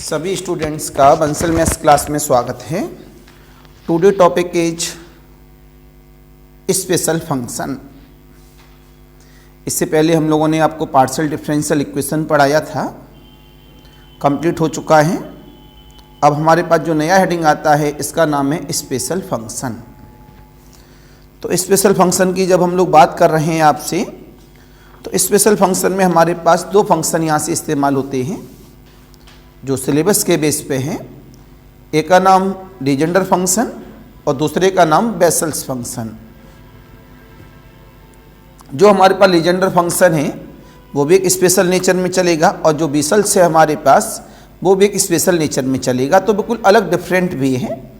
सभी स्टूडेंट्स का Bansal maths class में स्वागत है। Today topic is special function. इससे पहले हम लोगों ने आपको पार्शियल डिफरेंशियल इक्वेशन पढ़ाया था, कंप्लीट हो चुका है। अब हमारे पास जो नया हेडिंग आता है इसका नाम है स्पेशल फंक्शन। तो स्पेशल फंक्शन की जब हम लोग बात कर रहे हैं आपसे, तो स्पेशल फंक्शन में हमारे पास दो फंक्शन यहाँ से इस्तेमाल होते हैं जो सिलेबस के बेस पे हैं। एक का नाम लीजेंडर फंक्शन और दूसरे का नाम बेसल्स फंक्शन। जो हमारे पास लीजेंडर फंक्शन है वो भी एक स्पेशल नेचर में चलेगा और जो बेसल्स है हमारे पास वो भी एक स्पेशल नेचर में चलेगा। तो बिल्कुल अलग डिफरेंट भी है,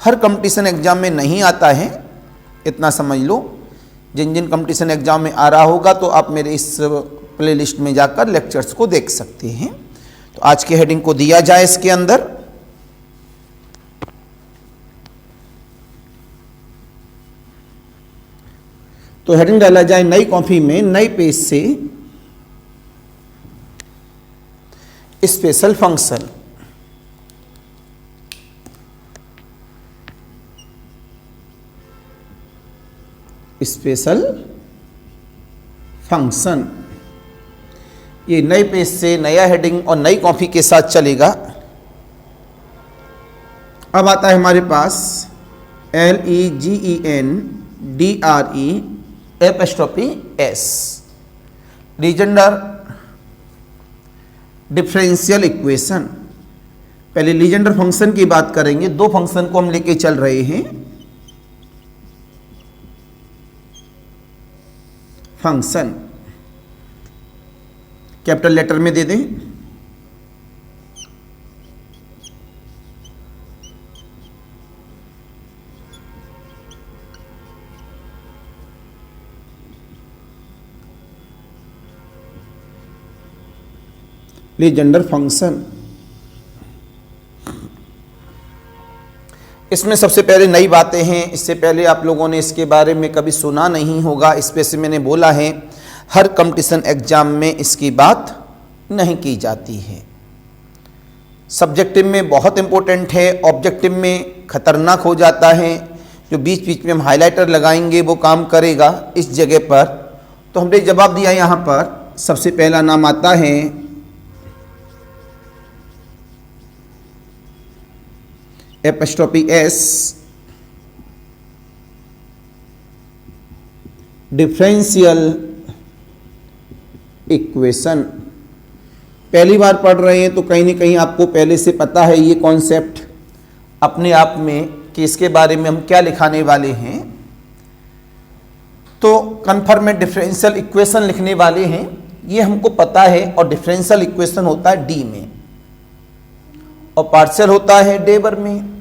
हर कंपटीशन एग्जाम में नहीं आता है, इतना समझ लो। जिन जिन कंपटीशन एग्जाम में आ रहा होगा तो आप मेरे इस प्लेलिस्ट में जाकर लेक्चर्स को देख सकते हैं। तो आज के हेडिंग को दिया जाए इसके अंदर, तो हेडिंग डाला जाए नई कॉपी में नई पेज से स्पेशल फंक्शन। स्पेशल फंक्शन ये नए पेज से नया हेडिंग और नई कॉपी के साथ चलेगा। अब आता है हमारे पास LEGENDRE लीजेंडर डिफरेंशियल इक्वेशन। पहले लीजेंडर फंक्शन की बात करेंगे। दो फंक्शन को हम लेके चल रहे हैं। फंक्शन कैपिटल लेटर में दे दें। Legender function. इसमें सबसे पहले नई बातें हैं। इससे पहले आप लोगों ने इसके बारे में कभी सुना नहीं होगा। इस पे से मैंने बोला है हर कंपटीशन एग्जाम में इसकी बात नहीं की जाती है। सब्जेक्टिव में बहुत इंपॉर्टेंट है, ऑब्जेक्टिव में खतरनाक हो जाता है। जो बीच बीच में हम हाइलाइटर लगाएंगे वो काम करेगा इस जगह पर। तो हमने जवाब दिया यहाँ पर। सबसे पहला नाम आता है एपस्ट्रोफी एस डिफरेंशियल इक्वेशन। पहली बार पढ़ रहे हैं तो कहीं ना कहीं आपको पहले से पता है ये कॉन्सेप्ट अपने आप में कि इसके बारे में हम क्या लिखाने वाले हैं। तो कन्फर्म में डिफरेंशियल इक्वेशन लिखने वाले हैं, ये हमको पता है। और डिफरेंशियल इक्वेशन होता है डी में और पार्शियल होता है डेबर में।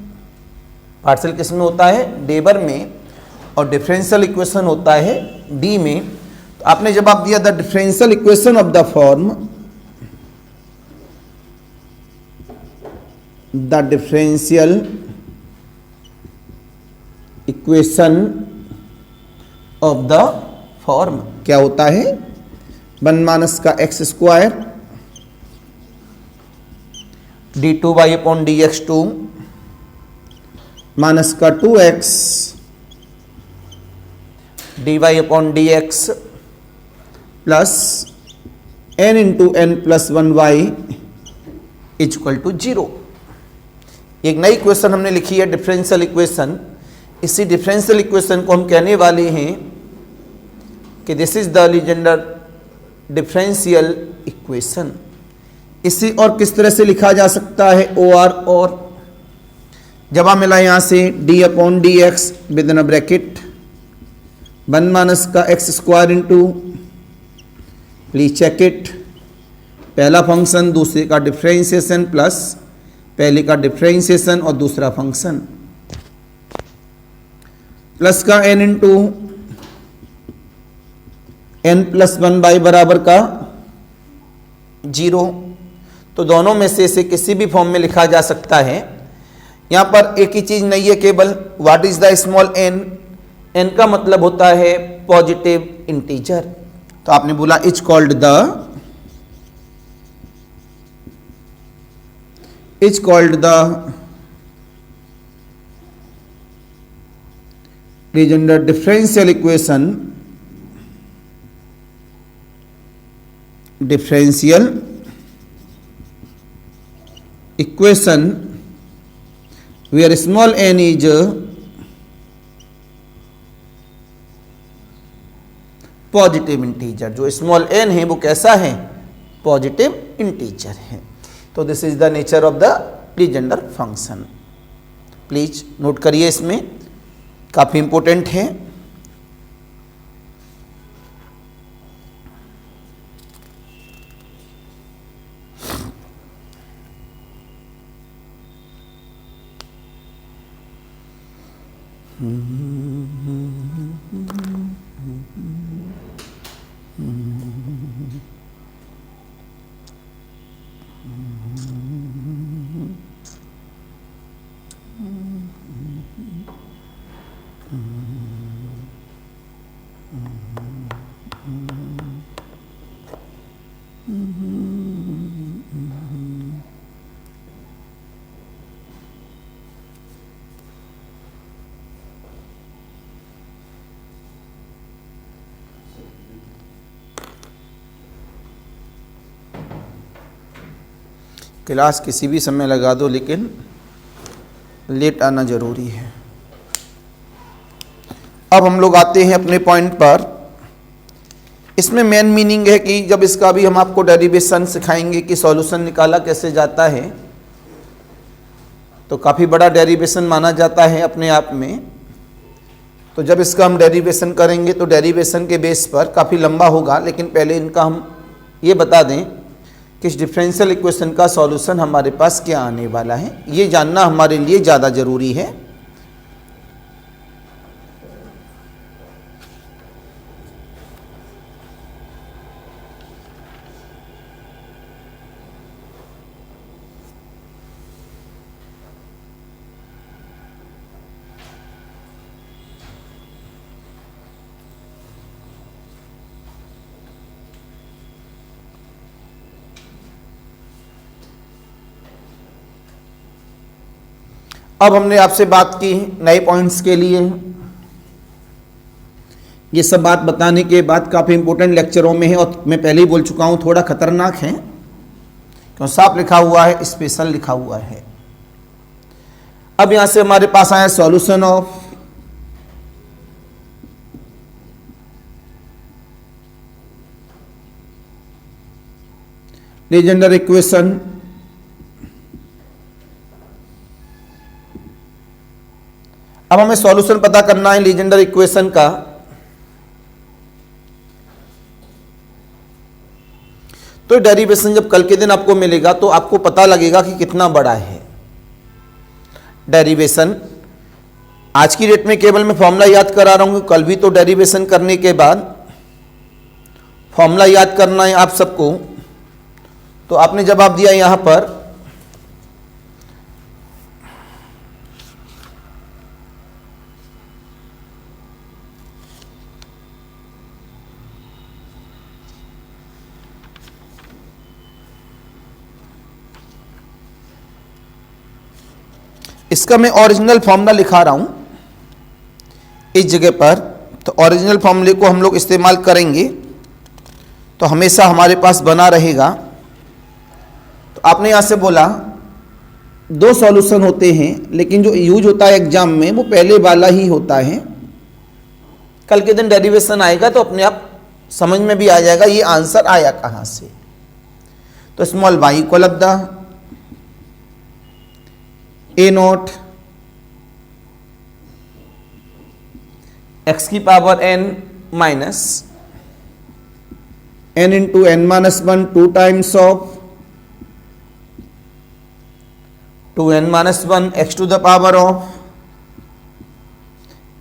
पार्शियल किस में होता है? डेबर में। और डिफरेंशियल इक्वेशन होता है डी में। तो आपने जवाब दिया the differential equation of the form, the differential equation of the form क्या होता है? 1 माइनस का एक्स स्क्वायर d2y/dx2 माइनस का 2x dy/dx plus n into n plus 1y equal to 0। एक नई इक्वेशन हमने लिखी है डिफरेंशियल इक्वेशन। इसी डिफरेंशियल इक्वेशन को हम कहने वाले हैं कि this is the Legendre differential equation. इसी और किस तरह से लिखा जा सकता है? और जवाब मिला यहां से d/dx within bracket 1 minus का x square into, please check it, पहला फंक्शन दूसरे का डिफरेंशिएशन प्लस पहले का डिफरेंशिएशन और दूसरा फंक्शन प्लस का n इंटू n प्लस 1 बराबर का 0। तो दोनों में से इसे किसी भी फॉर्म में लिखा जा सकता है। यहां पर एक ही चीज नहीं है केवल, what is the small n? n का मतलब होता है पॉजिटिव इंटीजर। तो आपने बोला is called the is called the Legendre differential equation. Differential equation where small n is positive integer. जो स्मॉल n है वो कैसा है? पॉजिटिव इंटीजर है. तो this is the nature of the Legender function. Please note करिए, इसमें काफी इंपॉर्टेंट है. क्लास किसी भी समय लगा दो, लेकिन लेट आना जरूरी है. अब हम लोग आते हैं अपने पॉइंट पर. इसमें मेन मीनिंग है कि जब इसका भी हम आपको डेरिवेशन सिखाएंगे कि सॉल्यूशन निकाला कैसे जाता है, तो काफ़ी बड़ा डेरिवेशन माना जाता है अपने आप में. तो जब इसका हम डेरिवेशन करेंगे तो डेरिवेशन के बेस पर काफ़ी लंबा होगा, लेकिन पहले इनका हम ये बता दें कि इस डिफरेंशियल इक्वेशन का सॉल्यूशन हमारे पास क्या आने वाला है. ये जानना हमारे लिए ज़्यादा ज़रूरी है. अब हमने आपसे बात की नए पॉइंट्स के लिए. ये सब बात बताने के बाद काफ़ी इंपॉर्टेंट लेक्चरों में है, और मैं पहले ही बोल चुका हूँ थोड़ा खतरनाक है, क्यों साफ लिखा हुआ है, स्पेशल लिखा हुआ है. अब यहां से हमारे पास आया सॉल्यूशन ऑफ लीजेंडर इक्वेशन. अब हमें सॉल्यूशन पता करना है लीजेंडर इक्वेशन का. तो डेरिवेशन जब कल के दिन आपको मिलेगा तो आपको पता लगेगा कि कितना बड़ा है डेरिवेशन. आज की डेट में केवल मैं फॉर्मूला याद करा रहा हूं, कल भी तो डेरिवेशन करने के बाद फॉर्मूला याद करना है आप सबको. तो आपने जवाब दिया यहां पर इसका मैं ओरिजिनल फॉर्मूला लिखा रहा हूं इस जगह पर. तो ओरिजिनल फॉर्मूले को हम लोग इस्तेमाल करेंगे तो हमेशा हमारे पास बना रहेगा. तो आपने यहां से बोला दो सॉल्यूशन होते हैं, लेकिन जो यूज होता है एग्जाम में वो पहले वाला ही होता है. कल के दिन डेरिवेशन आएगा तो अपने आप समझ में भी आ जाएगा ये आंसर आया कहां से. तो small y equal of the a naught x की power n minus n into n minus 1 2 times of 2n minus 1 x to the power of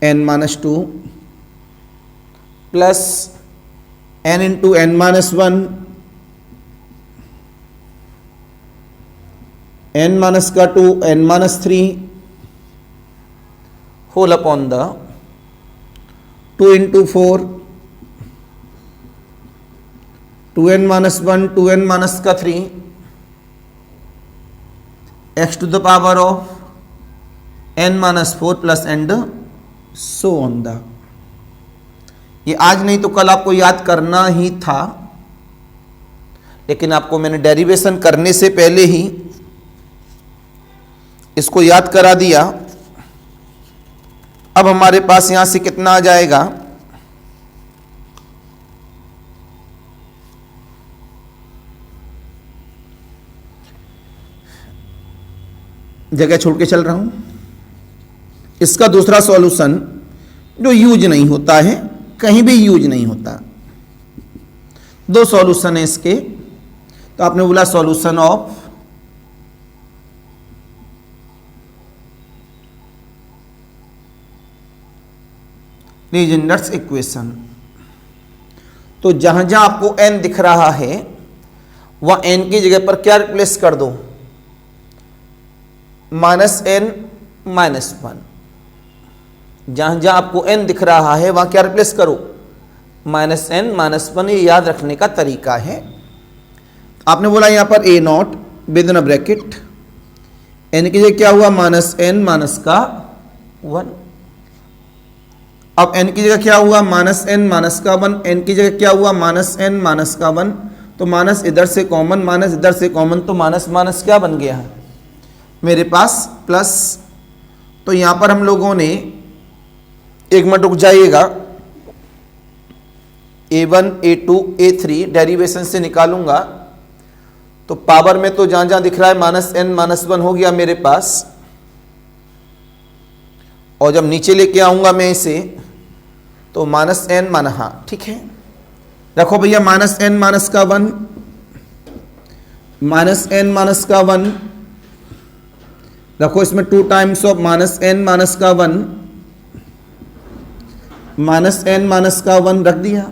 n minus 2 plus n into n minus 1 n minus का 2 n minus 3 whole upon the 2 into 4 2n minus 1 2n minus का 3 x to the power of n minus 4 plus and so on the. ये आज नहीं तो कल आपको याद करना ही था, लेकिन आपको मैंने डेरिवेशन करने से पहले ही इसको याद करा दिया। अब हमारे पास यहां से कितना आ जाएगा, जगह छोड़ के चल रहा हूं। इसका दूसरा सॉल्यूशन जो यूज नहीं होता है, कहीं भी यूज नहीं होता, दो सॉल्यूशन है इसके। तो आपने बोला सॉल्यूशन ऑफ लीजेंडर्स इक्वेशन। तो जहां जहां आपको n दिख रहा है वह n की जगह पर क्या रिप्लेस कर दो, -n -1। जहां जहां आपको n दिख रहा है वहां क्या रिप्लेस करो, -n -1। ये याद रखने का तरीका है। आपने बोला यहां पर a not with in bracket, n की जगह क्या हुआ, -n -1। अब n की जगह क्या हुआ, -n -1। n की जगह क्या हुआ, -n -1। तो माइनस इधर से कॉमन, माइनस इधर से कॉमन, तो माइनस माइनस क्या बन गया है मेरे पास, प्लस। तो यहां पर हम लोगों ने, एक मिनट रुक जाइएगा, a1 a2 a3 डेरिवेशन से निकालूंगा। तो पावर में तो जहां जहां दिख रहा है -n -1 हो गया मेरे पास, और जब नीचे लेके आऊंगा मैं इसे तो -n मान, हाँ ठीक है, रखो भैया -n -1, -n -1 रखो। इसमें 2 टाइम्स ऑफ -n -1, -n -1 रख दिया।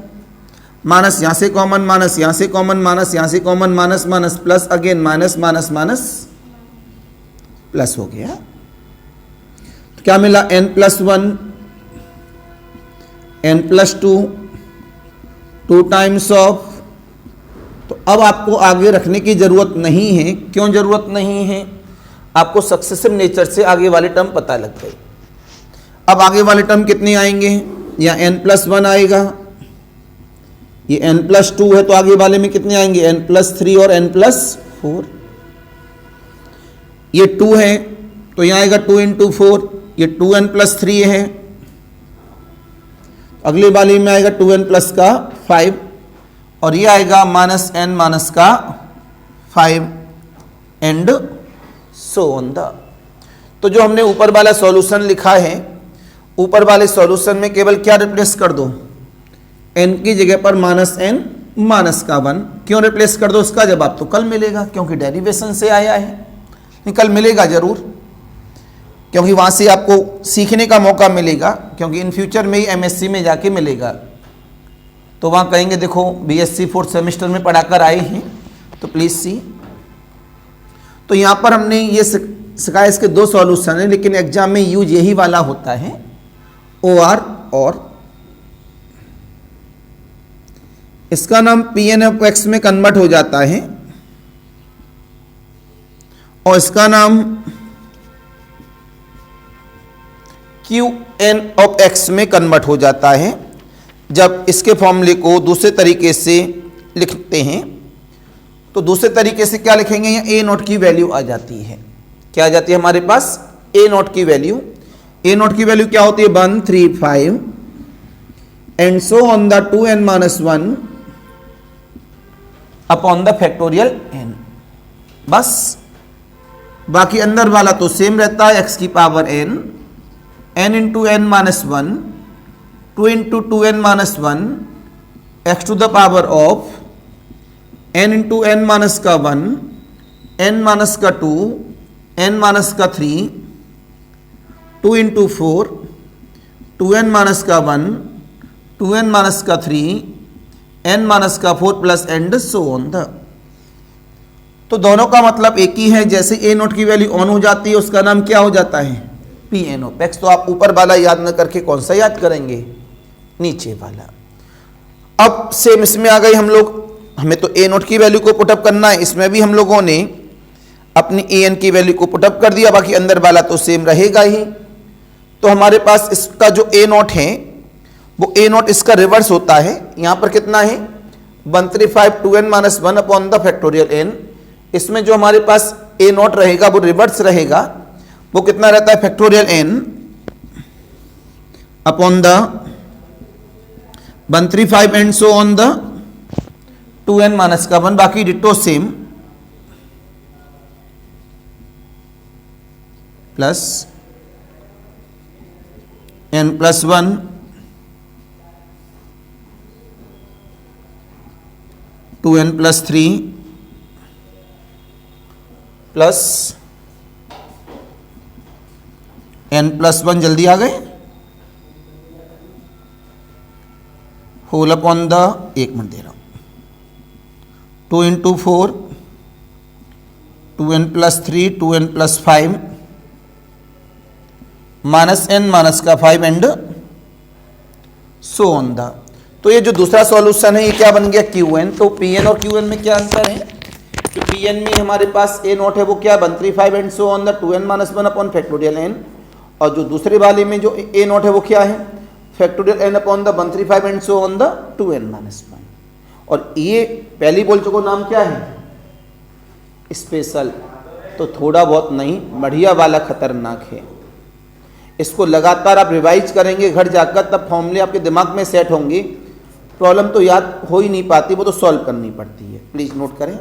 माइनस यहां से कॉमन, माइनस यहां से कॉमन, माइनस यहां से common, minus minus plus, again minus minus minus plus हो गया। तो क्या मिला, n+1, n+2, 2 टाइम्स ऑफ। तो अब आपको आगे रखने की जरूरत नहीं है। क्यों जरूरत नहीं है, आपको सक्सेसिव नेचर से आगे वाले टर्म पता लग गए। अब आगे वाले टर्म कितने आएंगे, या n+1 आएगा, ये n+2 है, तो आगे वाले में कितने आएंगे, n+3 और n+4। ये 2 है तो यहां आएगा 2 × 4, ये 2n+3 है, अगले वाले में आएगा 2n+5, और ये आएगा -n -5 and so on the. तो जो हमने ऊपर वाला सॉल्यूशन लिखा है, ऊपर वाले सॉल्यूशन में केवल क्या रिप्लेस कर दो, n की जगह पर -n -1। क्यों रिप्लेस कर दो, इसका जवाब तो कल मिलेगा, क्योंकि डेरिवेशन से आया है। नहीं, कल मिलेगा जरूर, क्योंकि वहां से आपको सीखने का मौका मिलेगा, क्योंकि इन फ्यूचर में ही MSc में जाके मिलेगा। तो वहां कहेंगे देखो BSc 4th सेमेस्टर में पढ़ाकर आए हैं, तो प्लीज सी। तो यहां पर हमने ये सिखाया, इसके दो सॉल्यूशन है, लेकिन एग्जाम में यूज यही वाला होता है, OR और। इसका नाम Pn(x) में कन्वर्ट हो जाता है, और इसका नाम Qn(x) में कन्वर्ट हो जाता है। जब इसके फॉर्मूले को दूसरे तरीके से लिखते हैं, तो दूसरे तरीके से क्या लिखेंगे, यहाँ a0 की वैल्यू आ जाती है। क्या आ जाती है हमारे पास, a0 की वैल्यू। a0 की वैल्यू क्या होती है, 1 3 5 and so on the 2n -1 upon the factorial n। बस बाकी अंदर वाला तो सेम रहता है, x की power n, n × n -1, 2 × 2n -1, x to the power of n × n -1, n -2, n -3, 2 × 4, 2n -1, 2n -3, n -4 plus and so on the. तो दोनों का मतलब एक ही है। जैसे a0 की वैल्यू ऑन हो जाती है, उसका नाम क्या हो जाता है, Pn(x). तो आप ऊपर वाला याद न करके कौन सा याद करेंगे, नीचे वाला। अब सेम इसमें आ गई हम लोग, हमें तो a0 की वैल्यू को पुटअप करना है। इसमें भी हम लोगों ने अपनी ए एन की वैल्यू को पुटअप कर दिया, बाकी अंदर वाला तो सेम रहेगा ही। तो हमारे पास इसका जो ए नॉट है वो ए नॉट इसका रिवर्स होता है। यहां पर कितना है 135 2n minus 1 upon the factorial n। इसमें जो हमारे पास ए नॉट रहेगा वो रिवर्स रहेगा, वो कितना रहता है factorial n upon the 135 and so on the 2n minus का 1, बाकी ditto same, plus n plus 1 2n plus 3 plus n plus 1, जल्दी आ गए, होल अपॉन द, एक मिनट दे रहा हूं, 2 into 4 2n plus 3 2n plus 5 minus n minus का 5 and so on the. तो ये जो दूसरा सॉल्यूशन है ये क्या बन गया Qn। तो Pn और Qn में क्या अंतर है कि Pn में हमारे पास ए नॉट है वो क्या 135 and so on the 2n minus 1 upon factorial n, और जो दूसरे वाले में जो ए नॉट है वो क्या है factorial n upon the 135 and so on the 2n minus 1। और ये पहली बोल चुको नाम क्या है स्पेशल, तो थोड़ा बहुत नहीं, बढ़िया वाला खतरनाक है। इसको लगातार आप रिवाइज करेंगे घर जाकर, तब फॉर्मूले आपके दिमाग में सेट होंगे, प्रॉब्लम तो याद हो ही नहीं पाती, वो तो सॉल्व करनी पड़ती है। प्लीज नोट करें।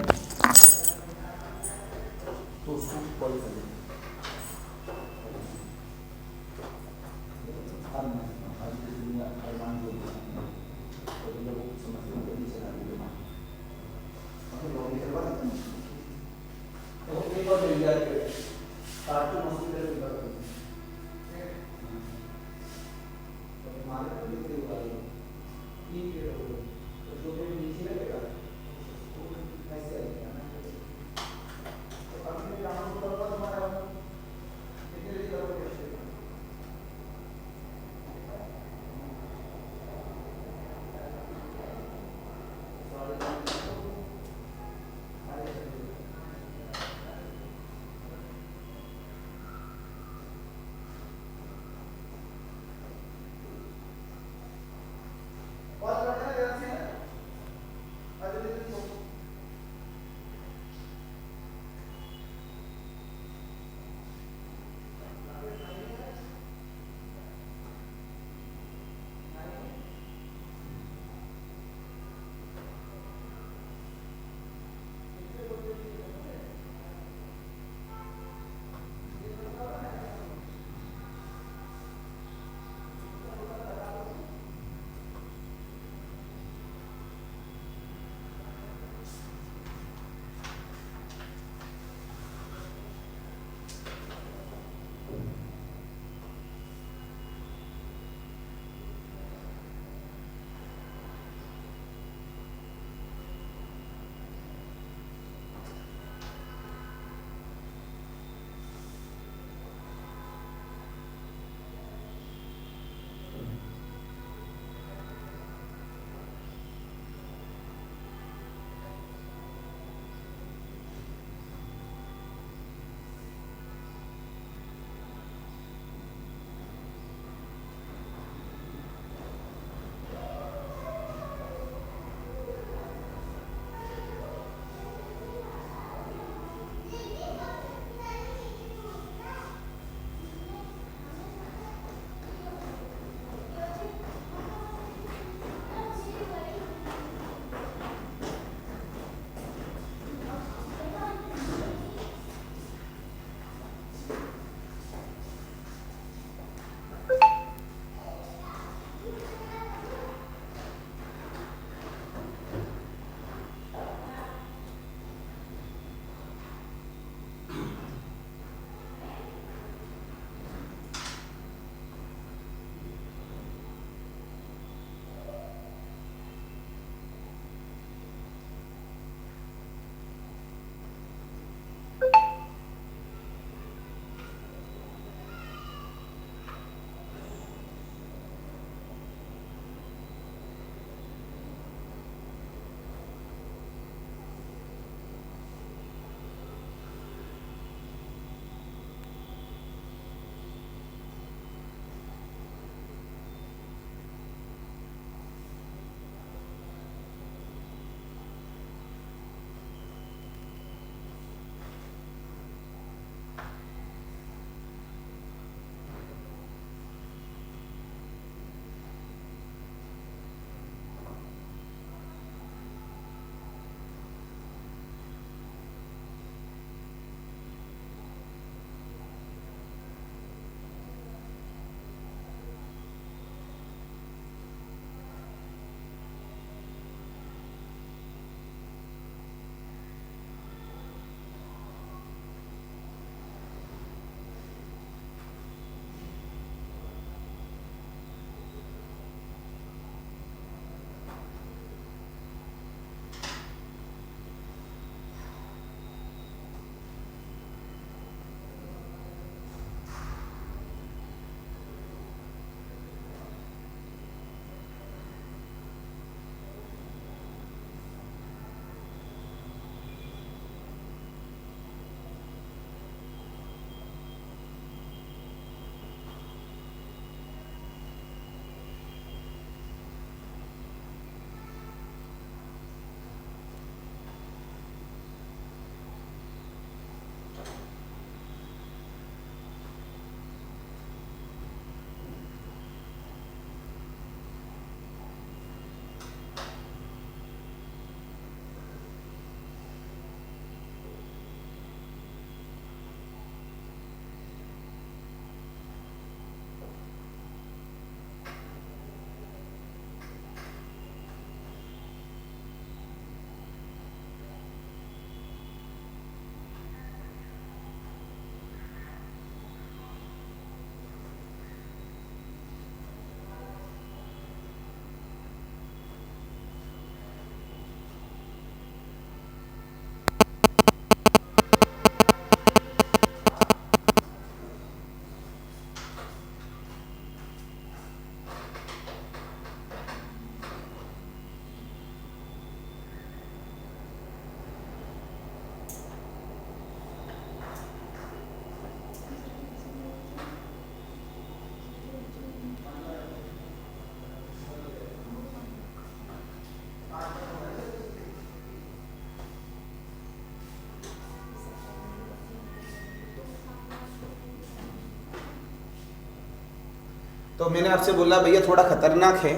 तो मैंने आपसे बोला भैया थोड़ा खतरनाक है,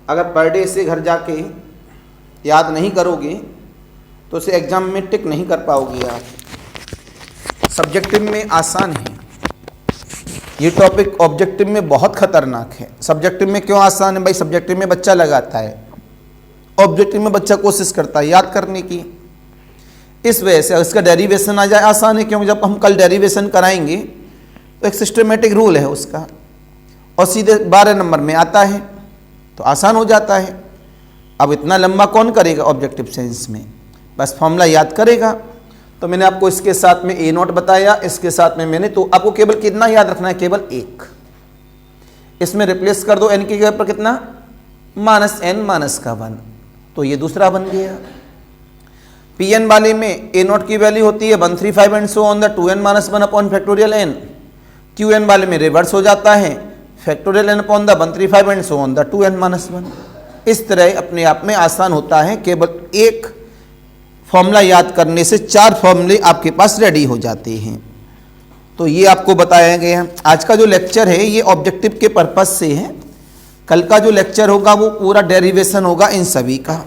अगर पर डे से घर जाके याद नहीं करोगे तो इसे एग्जाम में टिक नहीं कर पाओगे आप। सब्जेक्टिव में आसान है ये टॉपिक, ऑब्जेक्टिव में बहुत खतरनाक है। सब्जेक्टिव में क्यों आसान है भाई? सब्जेक्टिव में बच्चा लगाता है, ऑब्जेक्टिव में बच्चा कोशिश करता है याद करने की। इस वजह से इसका डेरिवेशन आ जाए आसान है, क्योंकि जब हम कल डेरिवेशन कराएंगे तो एक सिस्टमेटिक रूल है उसका, और सीधे 12 नंबर में आता है तो आसान हो जाता है। अब इतना लंबा कौन करेगा ऑब्जेक्टिव सेंस में, बस फॉर्मूला याद करेगा। तो मैंने आपको इसके साथ में ए नॉट बताया, इसके साथ में मैंने, तो आपको केवल कितना याद रखना है? केवल 1। इसमें रिप्लेस कर दो एन की जगह पर कितना? -n-1, तो ये दूसरा बन गया। पी एन वाले में ए नॉट की वैल्यू होती है 135 and so on the 2n-1 upon factorial n। Q N वाले में रिवर्स हो जाता है, factorial n upon the 135 and so on the 2n-1। इस तरह अपने आप में आसान होता है, केवल एक फॉर्मूला याद करने से 4 फॉर्मूले आपके पास रेडी हो जाते हैं। तो ये आपको बताया गया। आज का जो लेक्चर है ये ऑब्जेक्टिव के पर्पस से है, कल का जो लेक्चर होगा वो पूरा डेरिवेशन होगा इन सभी का।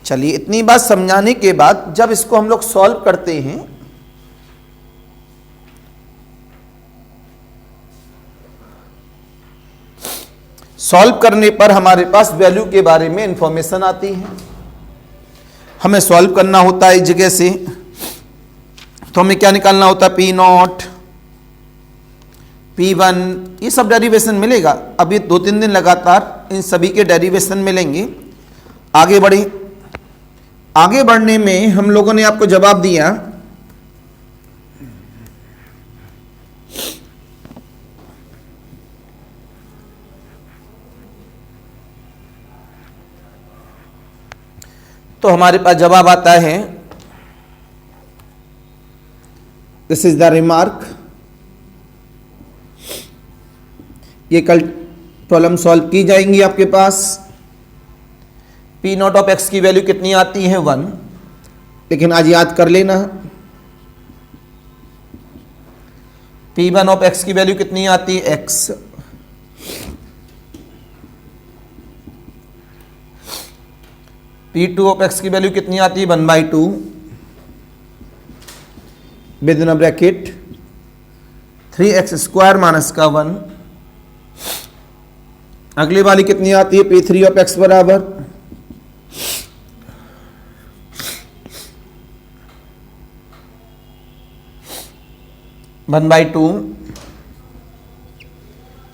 चलिए इतनी बात समझाने के बाद जब इसको हम लोग सॉल्व करते हैं सॉल्व करने पर हमारे पास वैल्यू के बारे में इंफॉर्मेशन आती है। हमें सॉल्व करना होता है इस जगह से, तो हमें क्या निकालना होता है? P0 P1, ये सब डेरिवेशन मिलेगा। अब ये 2-3 दिन लगातार इन सभी के डेरिवेशन मिलेंगे। आगे बढ़े, आगे बढ़ने में हम लोगों ने आपको जवाब दिया तो हमारे पास जवाब आता है, दिस इज द रिमार्क। ये कल प्रॉब्लम सॉल्व की जाएंगी आपके पास। P0 ऑफ x की वैल्यू कितनी आती है? 1, लेकिन आज याद कर लेना P1 ऑफ x की वैल्यू कितनी आती है? x। P2 ऑफ x की वैल्यू कितनी आती है? 1/2 with in bracket 3x² minus का 1। अगली वाली कितनी आती है? P3 ऑफ x बराबर 1/2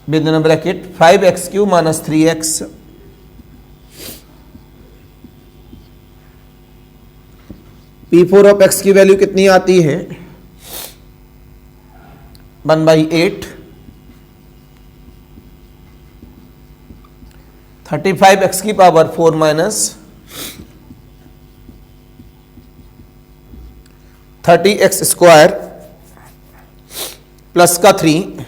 with in bracket 5x³ minus 3x। P4 of x की वैल्यू कितनी आती है? 1/8 35x⁴ माइनस 30x² प्लस का 3।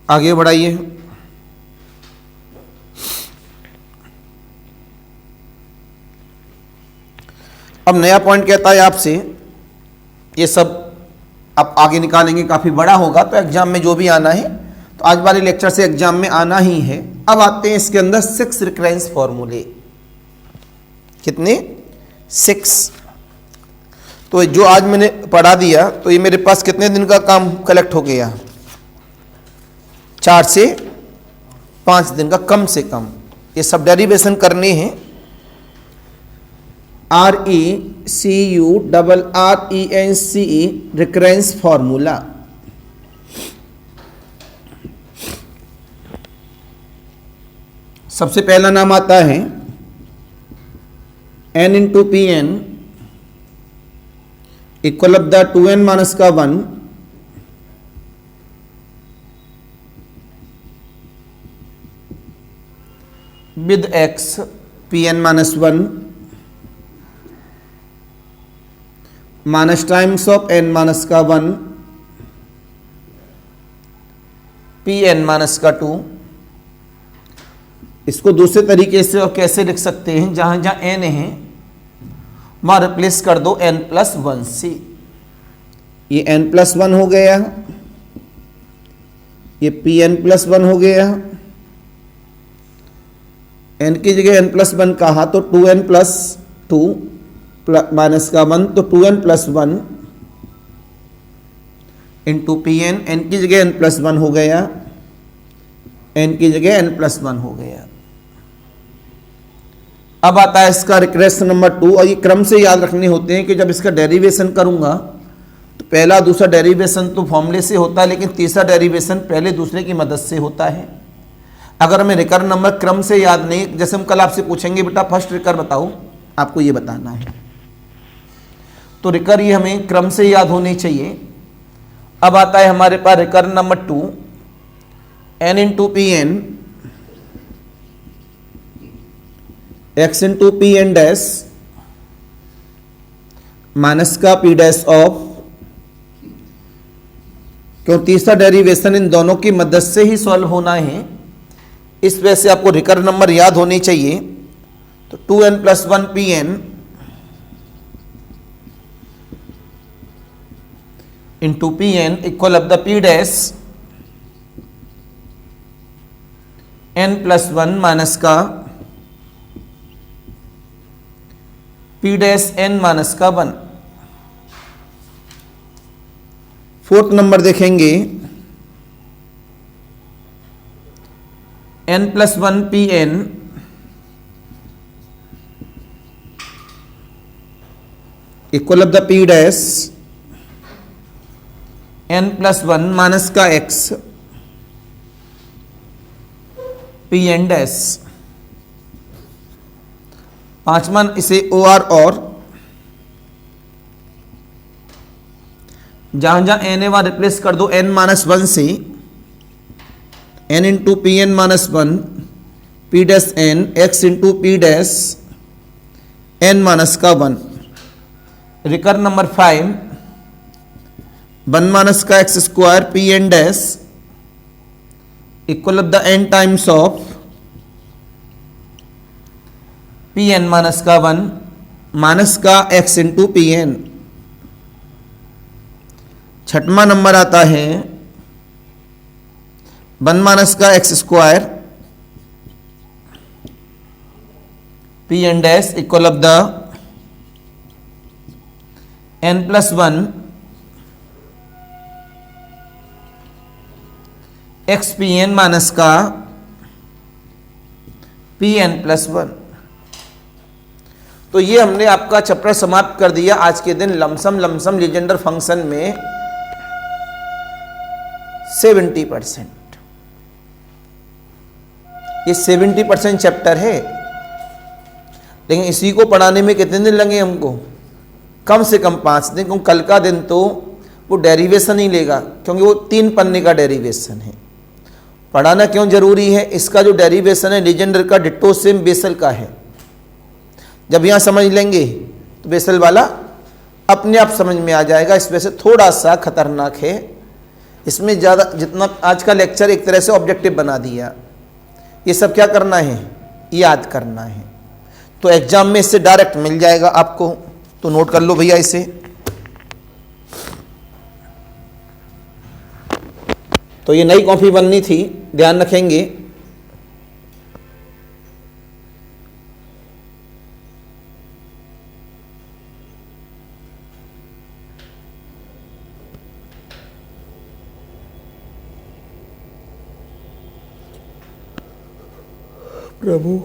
आगे बढ़ाइए। अब नया पॉइंट कहता है आपसे, ये सब आप आगे निकालेंगे, काफ़ी बड़ा होगा तो एग्जाम में जो भी आना है तो आज वाले लेक्चर से एग्जाम में आना ही है। अब आते हैं इसके अंदर 6 रिकरेंस फॉर्मूले। कितने? 6। तो जो आज मैंने पढ़ा दिया तो ये मेरे पास कितने दिन का काम कलेक्ट हो गया? 4 से 5 दिन का कम से कम। ये सब डेरिवेशन करने हैं। RECURRENCE recurrence formula. सबसे पहला नाम आता है n into P N equal of the 2n minus का 1 with x Pn minus 1 minus times of n minus का 1 Pn माइनस का 2। इसको दूसरे तरीके से और कैसे लिख सकते हैं, जहां जहां n है वहां रिप्लेस कर दो n प्लस 1 से। ये n प्लस 1 हो गया, ये Pn प्लस 1 हो गया। n की जगह n प्लस 1 कहा तो 2n प्लस 2 माइनस का 1 तो 2n plus 1 into Pn। n की जगह n प्लस 1 हो गया, n की जगह n प्लस 1 हो गया। अब आता है इसका रिकरेंस नंबर 2, और ये क्रम से याद रखने होते हैं कि जब इसका डेरिवेशन करूंगा तो पहला दूसरा डेरिवेशन तो फॉर्मूले से होता है, लेकिन तीसरा डेरिवेशन पहले दूसरे की मदद से होता है। अगर हमें रिकर नंबर क्रम से याद नहीं, जैसे हम कल आपसे पूछेंगे बेटा फर्स्ट रिकर बताओ, आपको ये बताना है, तो रिकर ये हमें क्रम से याद होने चाहिए। अब आता है हमारे पास रिकर number 2 n into P n x into P N dash minus का p डैश ऑफ, क्यों तीसरा डेरिवेशन इन दोनों की मदद से ही सॉल्व होना है, इस वजह से आपको रिकर नंबर याद होने चाहिए। तो 2n plus 1 Pn into Pn equal of the p dash n plus 1 minus का p डैश n माइनस का 1। फोर्थ नंबर देखेंगे n plus 1 Pn equal of the p dash n plus 1 minus का x Pn dash. पांचवा इसे OR और जहां जहां n है वहां रिप्लेस कर दो n माइनस 1 से, n into P N minus 1 p dash n x into P dash n minus का 1। रिकर नंबर 5 1 माइनस का x square P N dash equal of the n times of Pn minus का 1 minus का x into P N. छठवां number आता है 1 minus का x square P N dash equal of the n plus 1 x P N minus का P N plus 1। तो ये हमने आपका चैप्टर समाप्त कर दिया आज के दिन लमसम लीजेंडर फंक्शन में 70%। ये 70% चैप्टर है, लेकिन इसी को पढ़ाने में कितने दिन लगे हमको? कम से कम 5 दिन, क्योंकि कल का दिन तो वो डेरिवेशन ही लेगा, क्योंकि वो 3 पन्ने का डेरिवेशन है। पढ़ाना क्यों जरूरी है? इसका जो डेरिवेशन है लीजेंडर का डिट्टो सेम बेसल का है। जब यहाँ समझ लेंगे तो बेसल वाला अपने आप समझ में आ जाएगा। इस वजह से थोड़ा सा खतरनाक है, इसमें ज़्यादा जितना आज का लेक्चर एक तरह से ऑब्जेक्टिव बना दिया। ये सब क्या करना है? याद करना है। तो एग्जाम में इससे डायरेक्ट मिल जाएगा आपको। तो नोट कर लो भैया इसे। तो ये नई कॉपी बननी थी, ध्यान रखेंगे। प्रभु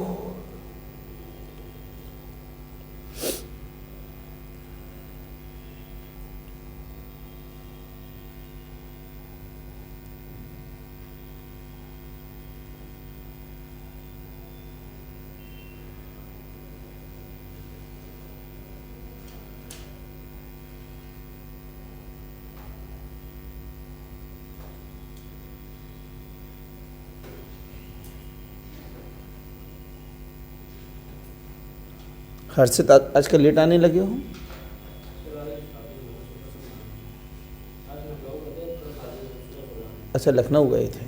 हर्षित आजकल लेट आने लगे हो? अच्छा, लखनऊ गए थे।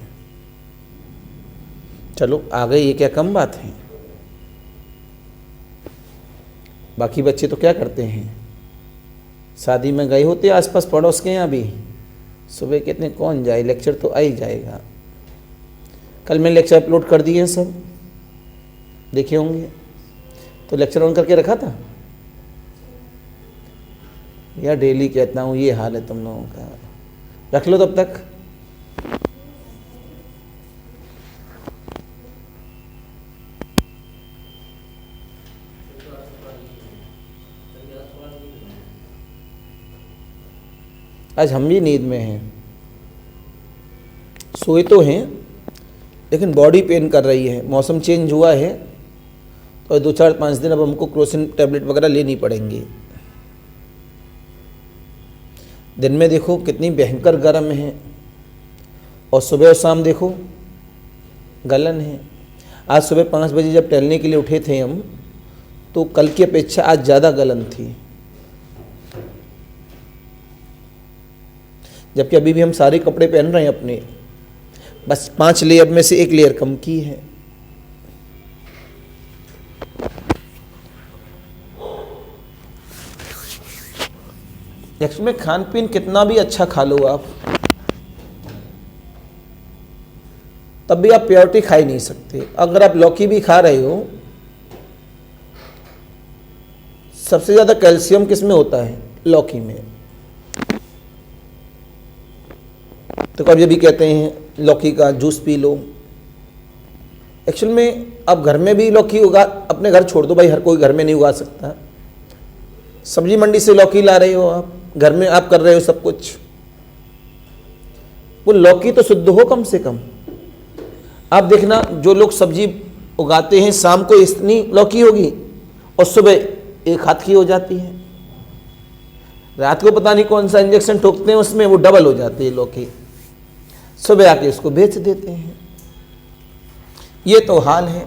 चलो आ गए, ये क्या कम बात है। बाकी बच्चे तो क्या करते हैं, शादी में गए होते आसपास पड़ोस के यहाँ भी, सुबह कितने कौन जाए, लेक्चर तो आ ही जाएगा। कल मैं लेक्चर अपलोड कर दिए हैं, सब देखे होंगे। तो लेक्चर ऑन करके रखा था या डेली कहता हूँ, ये हाल है तुम लोगों का। रख लो तब तक। आज हम भी नींद में हैं, सोए तो हैं लेकिन बॉडी पेन कर रही है। मौसम चेंज हुआ है तो 2-4-5 दिन अब हमको क्रोसिन टैबलेट वगैरह लेनी पड़ेंगी। दिन में देखो कितनी भयंकर गर्म है और सुबह और शाम देखो गलन है। आज सुबह 5 बजे जब टहलने के लिए उठे थे हम, तो कल की अपेक्षा आज ज़्यादा गलन थी, जबकि अभी भी हम सारे कपड़े पहन रहे हैं अपने, बस 5 लेयर में से 1 लेयर कम की है। एक्चुअली में खान पीन कितना भी अच्छा खा लो आप, तब भी आप प्योरिटी खा ही नहीं सकते। अगर आप लौकी भी खा रहे हो, सबसे ज़्यादा कैल्शियम किस में होता है? लौकी में। तो कभी भी कहते हैं लौकी का जूस पी लो। एक्चुअल में आप घर में भी लौकी उगा, अपने घर छोड़ दो भाई, हर कोई घर में नहीं उगा सकता। सब्जी मंडी से लौकी ला रहे हो आप, घर में आप कर रहे हो सब कुछ, वो लौकी तो शुद्ध हो कम से कम। आप देखना जो लोग सब्जी उगाते हैं, शाम को इतनी लौकी होगी और सुबह 1 हाथ की हो जाती है। रात को पता नहीं कौन सा इंजेक्शन ठोकते हैं उसमें, वो डबल हो जाती है लौकी। सुबह आके इसको बेच देते हैं। ये तो हाल है।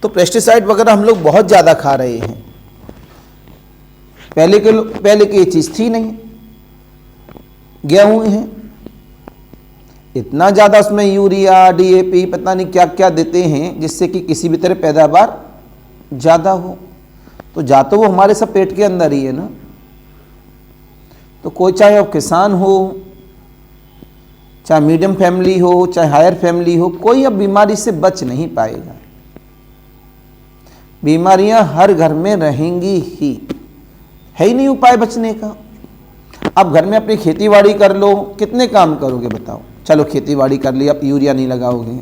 तो पेस्टिसाइड वगैरह हम लोग बहुत ज़्यादा खा रहे हैं। पहले की ये चीज़ थी नहीं। गेहूँ हैं, इतना ज़्यादा उसमें यूरिया, DAP पता नहीं क्या क्या देते हैं, जिससे कि किसी भी तरह पैदावार ज़्यादा हो। तो जा तो वो हमारे सब पेट के अंदर ही है ना। तो कोई चाहे अब किसान हो, चाहे मीडियम फैमिली हो, चाहे हायर फैमिली हो, कोई अब बीमारी से बच नहीं पाएगा। बीमारियां हर घर में रहेंगी ही, है ही नहीं उपाय बचने का। अब घर में अपनी खेती बाड़ी कर लो, कितने काम करोगे बताओ। चलो खेती बाड़ी कर ली, अब यूरिया नहीं लगाओगे।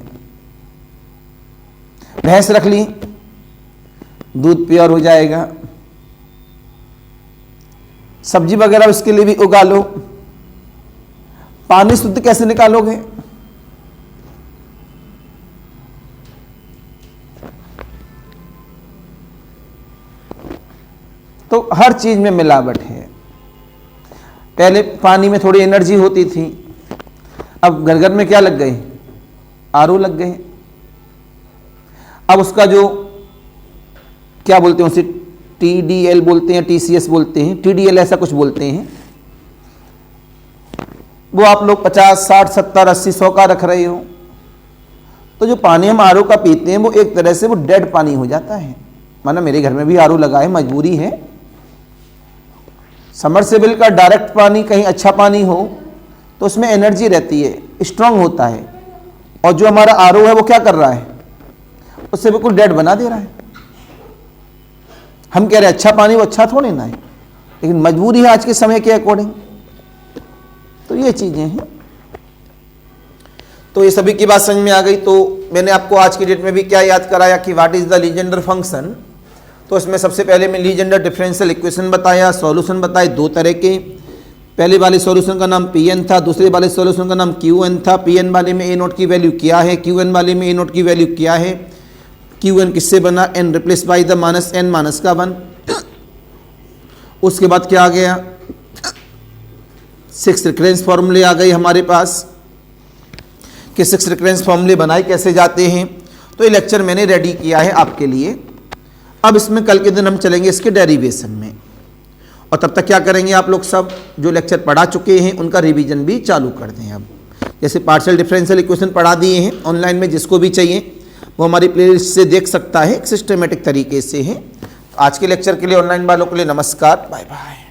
भैंस रख ली, दूध प्योर हो जाएगा। सब्जी वगैरह उसके लिए भी उगा लो। पानी शुद्ध कैसे निकालोगे? तो हर चीज में मिलावट है। पहले पानी में थोड़ी एनर्जी होती थी, अब घर घर में क्या लग गए? RO लग गए। अब उसका जो क्या बोलते हैं उसे, TDL बोलते हैं, TCS बोलते हैं, TDL ऐसा कुछ बोलते हैं, वो आप लोग 50, 60, 70, 80, 100 का रख रहे हो। तो जो पानी हम RO का पीते हैं वो एक तरह से वो डेड पानी हो जाता है। माना मेरे घर में भी RO लगा है, मजबूरी है, समरसेबल का डायरेक्ट पानी कहीं अच्छा पानी हो तो उसमें एनर्जी रहती है, स्ट्रांग होता है, और जो हमारा आरओ है वो क्या कर रहा है, उससे बिल्कुल डेड बना दे रहा है। हम कह रहे हैं अच्छा पानी, वो अच्छा थोड़ी ना है, लेकिन मजबूरी है आज के समय के अकॉर्डिंग। तो ये चीजें हैं। तो ये सभी की बात समझ में आ गई। तो मैंने आपको आज की डेट में भी क्या याद कराया कि what is the Legender function. तो इसमें सबसे पहले मैं लीजेंडर डिफरेंशियल इक्वेशन बताया, सॉल्यूशन बताए दो तरह के। पहले वाले सॉल्यूशन का नाम Pn था, दूसरे वाले सॉल्यूशन का नाम Qn था। Pn वाले में a नोट की वैल्यू क्या है, Qn वाले में a नोट की वैल्यू क्या है। Qn किससे बना, n replace by the minus n minus का 1। उसके बाद क्या आ गया, 6 रिकरेंस फॉर्मूले आ गए हमारे पास कि 6 रिकरेंस फॉर्मूले बनाए कैसे जाते हैं। तो ये लेक्चर मैंने रेडी किया है आपके लिए। अब इसमें कल के दिन हम चलेंगे इसके डेरिवेशन में, और तब तक क्या करेंगे आप लोग सब जो लेक्चर पढ़ा चुके हैं उनका रिवीजन भी चालू कर दें। अब जैसे पार्शियल डिफरेंशियल इक्वेशन पढ़ा दिए हैं, ऑनलाइन में जिसको भी चाहिए वो हमारी प्लेलिस्ट से देख सकता है, एक सिस्टमेटिक तरीके से है। आज के लेक्चर के लिए ऑनलाइन वालों के लिए नमस्कार, बाय बाय।